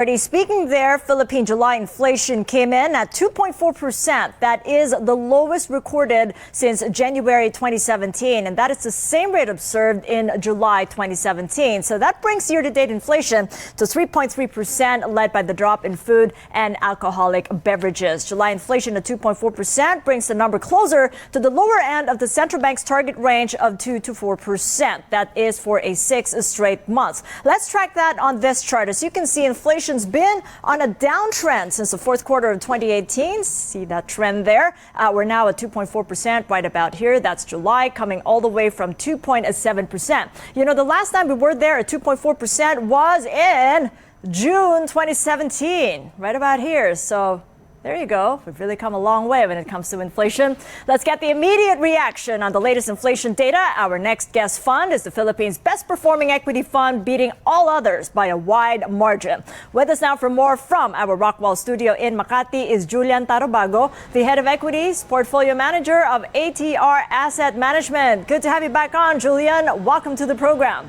Speaking there, Philippine July inflation came in at 2.4%. That is the lowest recorded since January 2017, and that is the same rate observed in July 2017. So that brings year-to-date inflation to 3.3%, led by the drop in food and alcoholic beverages. July inflation at 2.4% brings the number closer to the lower end of the central bank's target range of 2 to 4%. That is for a 6 straight months. Let's track that on this chart. As you can see, inflation has been on a downtrend since the fourth quarter of 2018. See that trend there? We're now at 2.4% right about here. That's July, coming all the way from 2.7%. You know, the last time we were there at 2.4% was in June 2017, right about here. So there you go. We've really come a long way when it comes to inflation. Let's get the immediate reaction on the latest inflation data. Our next guest fund is the Philippines' best performing equity fund, beating all others by a wide margin. With us now for more from our Rockwall studio in Makati is Julian Tarrobago, the head of equities, portfolio manager of ATR Asset Management. Good to have you back on, Julian. Welcome to the program.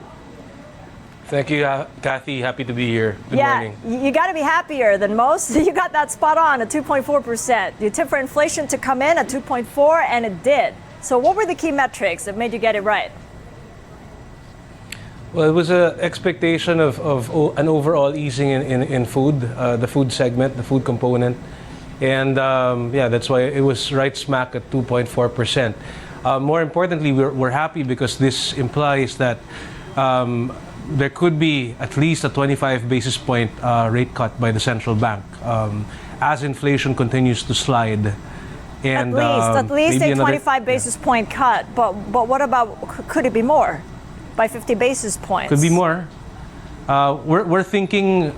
Thank you, Kathy. Happy to be here. Good morning. You got to be happier than most. You got that spot on at 2.4%. You tipped for inflation to come in at 2.4, and it did. So what were the key metrics that made you get it right? Well, it was an expectation of an overall easing in food, the food segment, the food component. And that's why it was right smack at 2.4%. More importantly, we're happy because this implies that there could be at least a 25 basis point rate cut by the central bank as inflation continues to slide. And at least a 25 basis point cut. But what about, could it be more by 50 basis points? Could be more. We're thinking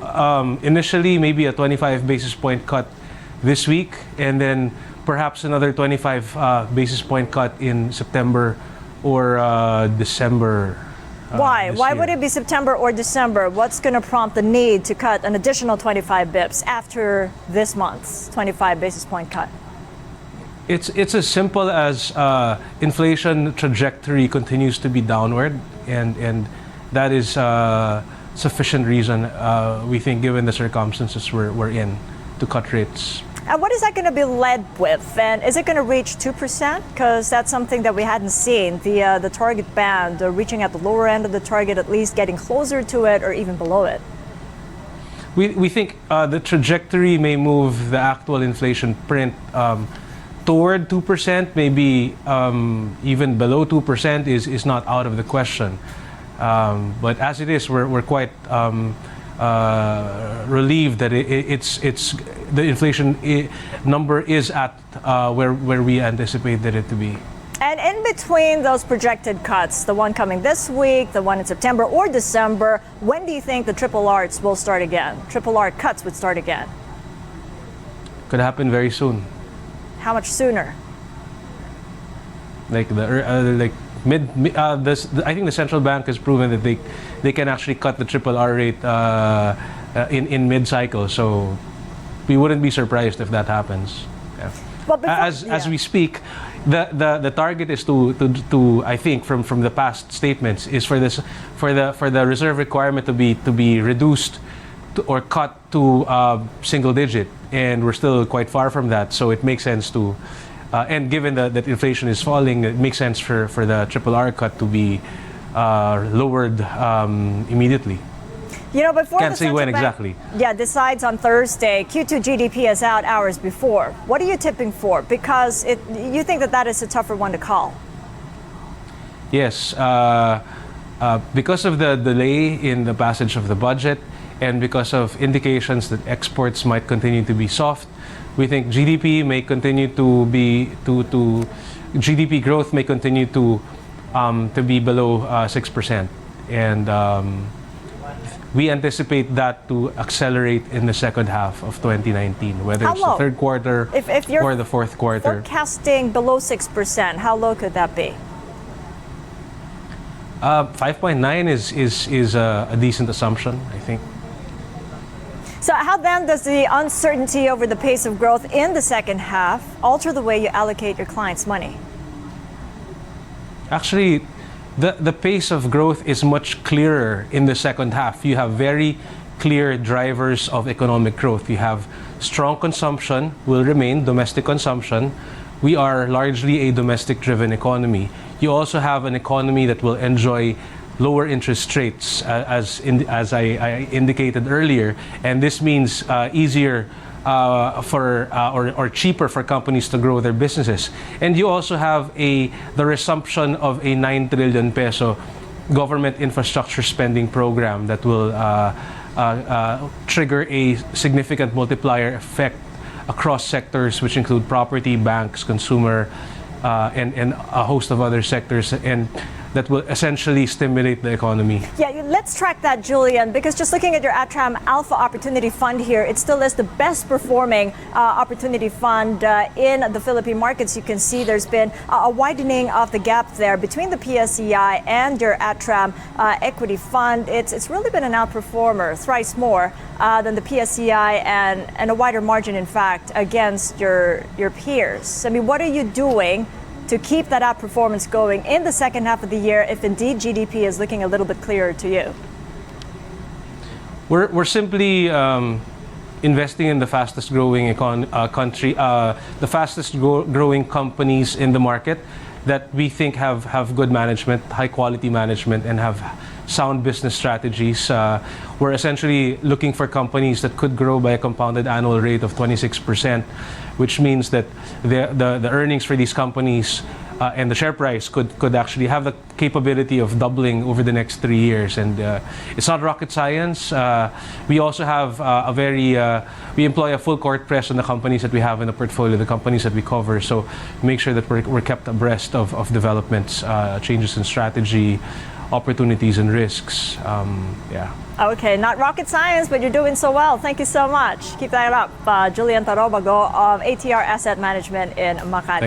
initially maybe a 25 basis point cut this week, and then perhaps another 25 basis point cut in September or December. Why? Why would it be September or December? What's going to prompt the need to cut an additional 25 bips after this month's 25 basis point cut? It's as simple as inflation trajectory continues to be downward, and that is sufficient reason, we think, given the circumstances we're in, to cut rates. And what is that going to be led with? And is it going to reach 2%? Because that's something that we hadn't seen. The target band, reaching at the lower end of the target, at least getting closer to it or even below it. We think the trajectory may move the actual inflation print toward 2%, maybe even below 2% is not out of the question. But as it is, we're quite relieved that it's the inflation number is at where we anticipated it to be. And in between those projected cuts, the one coming this week, the one in September or December, when do you think the triple R's will start again? Triple R cuts would start again? Could happen very soon. How much sooner? I think the central bank has proven that they can actually cut the triple R rate in mid-cycle. So we wouldn't be surprised if that happens. Yeah. But before, as we speak, the target is to I think from the past statements is for the reserve requirement to be reduced or cut to single digit, and we're still quite far from that. So it makes sense to. And given that inflation is falling, it makes sense for the triple R cut to be lowered immediately. You know, before Can't the say central when bank, exactly. Decides on Thursday, Q2 GDP is out hours before. What are you tipping for? Because you think that is a tougher one to call. Yes, because of the delay in the passage of the budget, and because of indications that exports might continue to be soft, we think GDP may continue to be GDP growth may continue to be below 6%, and we anticipate that to accelerate in the second half of 2019, whether it's the third quarter or the fourth quarter. Forecasting below 6%, how low could that be? 5.9 is a decent assumption, I think. So how then does the uncertainty over the pace of growth in the second half alter the way you allocate your clients' money? Actually, the pace of growth is much clearer in the second half. You have very clear drivers of economic growth. You have strong consumption will remain, domestic consumption. We are largely a domestic-driven economy. You also have an economy that will enjoy lower interest rates, as I indicated earlier, and this means easier or cheaper for companies to grow their businesses. And you also have the resumption of a 9 trillion peso government infrastructure spending program that will trigger a significant multiplier effect across sectors, which include property, banks, consumer, and a host of other sectors, and that will essentially stimulate the economy. Yeah, let's track that, Julian, because just looking at your ATRAM Alpha Opportunity Fund here, it still is the best performing opportunity fund in the Philippine markets. You can see there's been a widening of the gap there between the PSEi and your ATRAM equity fund. It's really been an outperformer, thrice more than the PSEi, and a wider margin, in fact, against your peers. I mean, what are you doing to keep that outperformance going in the second half of the year if indeed GDP is looking a little bit clearer to you? We're simply investing in the fastest growing the fastest growing companies in the market that we think have good management, high quality management, and have sound business strategies. We're essentially looking for companies that could grow by a compounded annual rate of 26%, which means that the earnings for these companies and the share price could actually have the capability of doubling over the next 3 years. And it's not rocket science. We also have we employ a full court press on the companies that we have in the portfolio, the companies that we cover. So make sure that we're kept abreast of developments, changes in strategy, opportunities and risks. Okay, not rocket science, but you're doing so well. Thank you so much. Keep that up. Julian Tarrobago of ATR Asset Management in Makati.